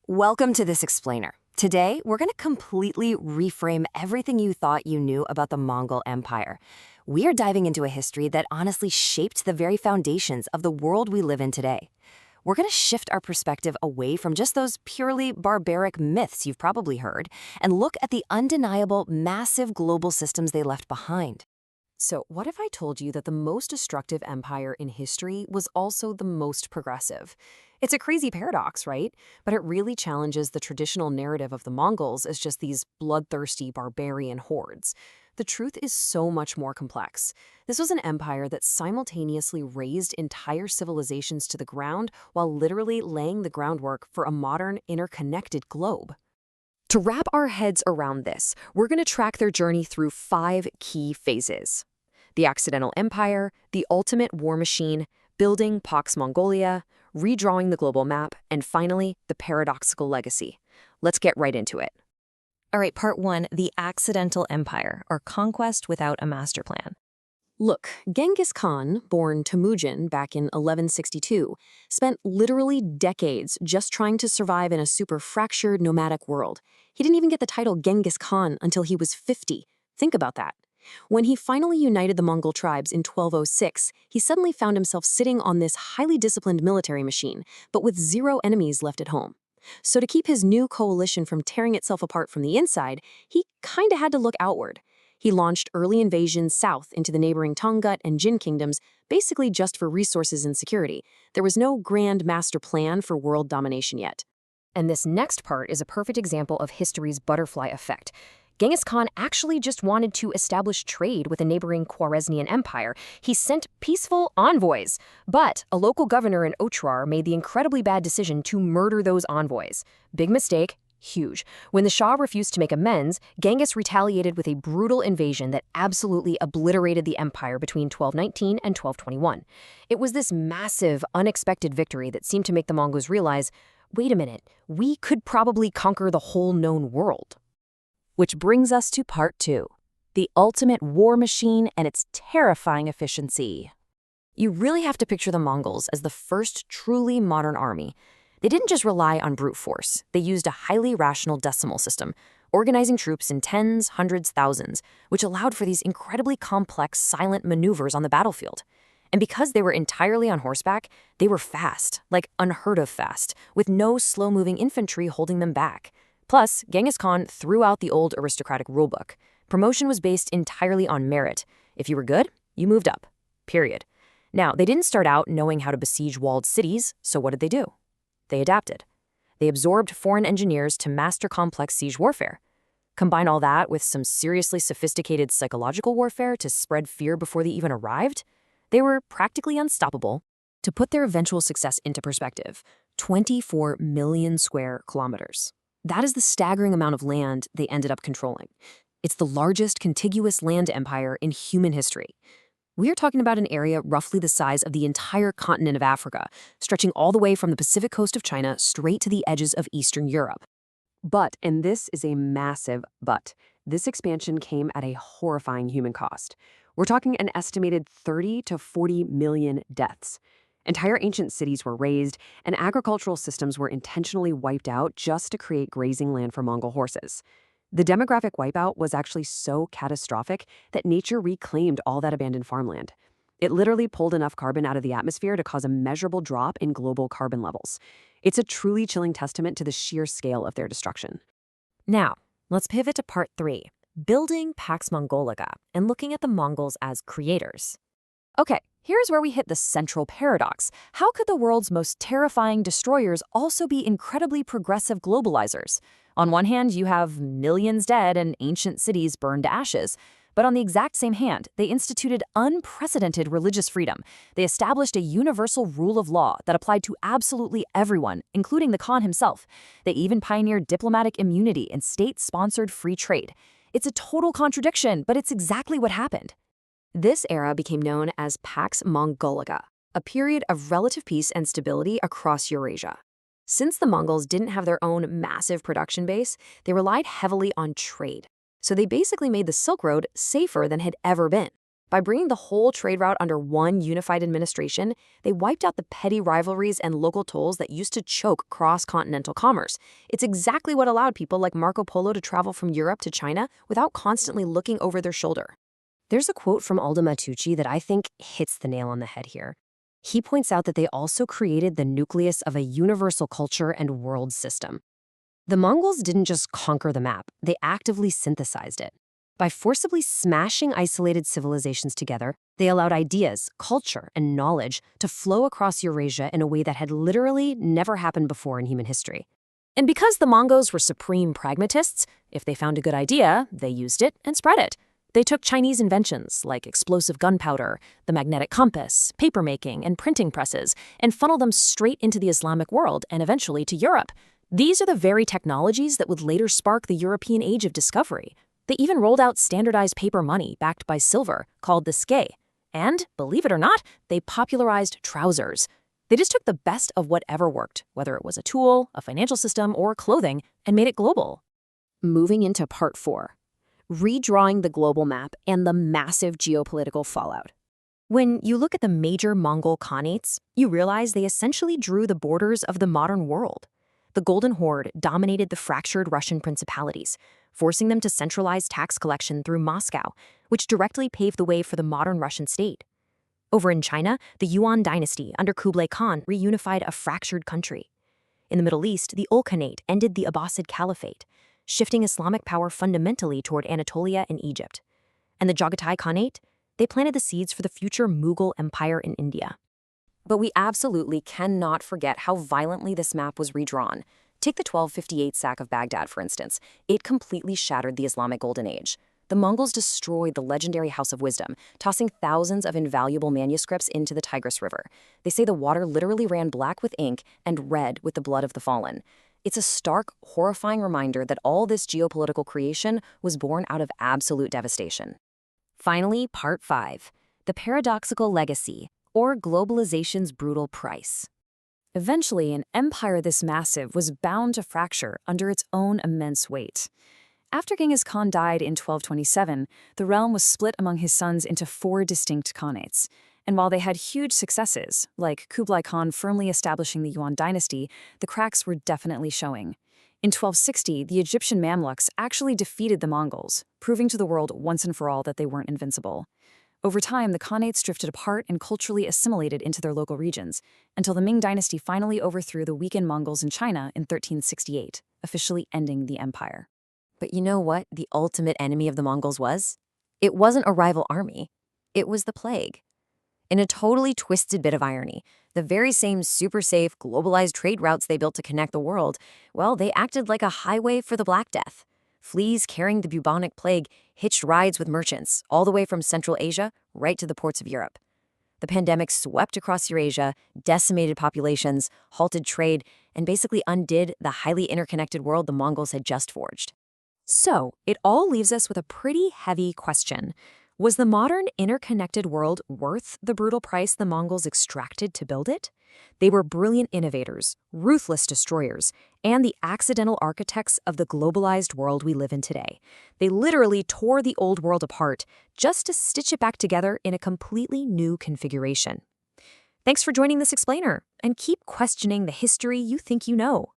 Welcome to this explainer. Today, we're going to completely reframe everything you thought you knew about the Mongol Empire. We are diving into a history that honestly shaped the very foundations of the world we live in today. We're going to shift our perspective away from just those purely barbaric myths you've probably heard and look at the undeniable, massive global systems they left behind. So, what if I told you that the most destructive empire in history was also the most progressive? It's a crazy paradox, right? But it really challenges the traditional narrative of the Mongols as just these bloodthirsty barbarian hordes. The truth is so much more complex. This was an empire that simultaneously razed entire civilizations to the ground while literally laying the groundwork for a modern, interconnected globe. To wrap our heads around this, we're going to track their journey through 5 key phases: the accidental empire, the ultimate war machine, building Pax Mongolia, redrawing the global map, and finally, the paradoxical legacy. Let's get right into it. All right, part 1, the accidental empire, or conquest without a master plan. Look, Genghis Khan, born Temujin back in 1162, spent literally decades just trying to survive in a super fractured nomadic world. He didn't even get the title Genghis Khan until he was 50. Think about that. When he finally united the Mongol tribes in 1206, he suddenly found himself sitting on this highly disciplined military machine, but with 0 enemies left at home. So to keep his new coalition from tearing itself apart from the inside, he kinda had to look outward. He launched early invasions south into the neighboring Tongut and Jin kingdoms, basically just for resources and security. There was no grand master plan for world domination yet. And this next part is a perfect example of history's butterfly effect. Genghis Khan actually just wanted to establish trade with a neighboring Khwarezmian empire. He sent peaceful envoys, but a local governor in Otrar made the incredibly bad decision to murder those envoys. Big mistake. Huge. When the Shah refused to make amends, Genghis retaliated with a brutal invasion that absolutely obliterated the empire between 1219 and 1221. It was this massive, unexpected victory that seemed to make the Mongols realize, wait a minute, we could probably conquer the whole known world. Which brings us to part 2, the ultimate war machine and its terrifying efficiency. You really have to picture the Mongols as the first truly modern army. They didn't just rely on brute force. They used a highly rational decimal system, organizing troops in tens, hundreds, thousands, which allowed for these incredibly complex, silent maneuvers on the battlefield. And because they were entirely on horseback, they were fast, like unheard of fast, with no slow-moving infantry holding them back. Plus, Genghis Khan threw out the old aristocratic rulebook. Promotion was based entirely on merit. If you were good, you moved up. Period. Now, they didn't start out knowing how to besiege walled cities, so what did they do? They adapted. They absorbed foreign engineers to master complex siege warfare. Combine all that with some seriously sophisticated psychological warfare to spread fear before they even arrived. They were practically unstoppable. To put their eventual success into perspective, 24 million square kilometers. That is the staggering amount of land they ended up controlling. It's the largest contiguous land empire in human history. We are talking about an area roughly the size of the entire continent of Africa, stretching all the way from the Pacific coast of China straight to the edges of Eastern Europe. But, and this is a massive but, this expansion came at a horrifying human cost. We're talking an estimated 30 to 40 million deaths. Entire ancient cities were razed, and agricultural systems were intentionally wiped out just to create grazing land for Mongol horses. The demographic wipeout was actually so catastrophic that nature reclaimed all that abandoned farmland. It literally pulled enough carbon out of the atmosphere to cause a measurable drop in global carbon levels. It's a truly chilling testament to the sheer scale of their destruction. Now, let's pivot to part 3, building Pax Mongolica and looking at the Mongols as creators. Okay, here's where we hit the central paradox. How could the world's most terrifying destroyers also be incredibly progressive globalizers? On one hand, you have millions dead and ancient cities burned to ashes. But on the exact same hand, they instituted unprecedented religious freedom. They established a universal rule of law that applied to absolutely everyone, including the Khan himself. They even pioneered diplomatic immunity and state-sponsored free trade. It's a total contradiction, but it's exactly what happened. This era became known as Pax Mongolica, a period of relative peace and stability across Eurasia. Since the Mongols didn't have their own massive production base, they relied heavily on trade. So they basically made the Silk Road safer than had ever been. By bringing the whole trade route under one unified administration, they wiped out the petty rivalries and local tolls that used to choke cross-continental commerce. It's exactly what allowed people like Marco Polo to travel from Europe to China without constantly looking over their shoulder. There's a quote from Aldo Matucci that I think hits the nail on the head here. He points out that they also created the nucleus of a universal culture and world system. The Mongols didn't just conquer the map, they actively synthesized it. By forcibly smashing isolated civilizations together, they allowed ideas, culture, and knowledge to flow across Eurasia in a way that had literally never happened before in human history. And because the Mongols were supreme pragmatists, if they found a good idea, they used it and spread it. They took Chinese inventions like explosive gunpowder, the magnetic compass, papermaking, and printing presses, and funneled them straight into the Islamic world and eventually to Europe. These are the very technologies that would later spark the European Age of Discovery. They even rolled out standardized paper money backed by silver, called the sgei. And, believe it or not, they popularized trousers. They just took the best of whatever worked, whether it was a tool, a financial system, or clothing, and made it global. Moving into part 4. Redrawing the global map and the massive geopolitical fallout. When you look at the major Mongol khanates, you realize they essentially drew the borders of the modern world. The Golden Horde dominated the fractured Russian principalities, forcing them to centralize tax collection through Moscow, which directly paved the way for the modern Russian state. Over in China, the Yuan dynasty under Kublai Khan reunified a fractured country. In the Middle East, the Ul Khanate ended the Abbasid Caliphate, shifting Islamic power fundamentally toward Anatolia and Egypt. And the Jagatai Khanate, they planted the seeds for the future Mughal Empire in India. But we absolutely cannot forget how violently this map was redrawn. Take the 1258 sack of Baghdad, for instance. It completely shattered the Islamic Golden Age. The Mongols destroyed the legendary House of Wisdom, tossing thousands of invaluable manuscripts into the Tigris River. They say the water literally ran black with ink and red with the blood of the fallen. It's a stark, horrifying reminder that all this geopolitical creation was born out of absolute devastation. Finally, part 5. The paradoxical legacy, or globalization's brutal price. Eventually, an empire this massive was bound to fracture under its own immense weight. After Genghis Khan died in 1227, the realm was split among his sons into 4 distinct khanates. And while they had huge successes, like Kublai Khan firmly establishing the Yuan dynasty, the cracks were definitely showing. In 1260, the Egyptian Mamluks actually defeated the Mongols, proving to the world once and for all that they weren't invincible. Over time, the khanates drifted apart and culturally assimilated into their local regions, until the Ming dynasty finally overthrew the weakened Mongols in China in 1368, officially ending the empire. But you know what the ultimate enemy of the Mongols was? It wasn't a rival army. It was the plague. In a totally twisted bit of irony, the very same super safe, globalized trade routes they built to connect the world, well, they acted like a highway for the Black Death. Fleas carrying the bubonic plague hitched rides with merchants, all the way from Central Asia right to the ports of Europe. The pandemic swept across Eurasia, decimated populations, halted trade, and basically undid the highly interconnected world the Mongols had just forged. So, it all leaves us with a pretty heavy question. Was the modern interconnected world worth the brutal price the Mongols extracted to build it? They were brilliant innovators, ruthless destroyers, and the accidental architects of the globalized world we live in today. They literally tore the old world apart just to stitch it back together in a completely new configuration. Thanks for joining this explainer, and keep questioning the history you think you know.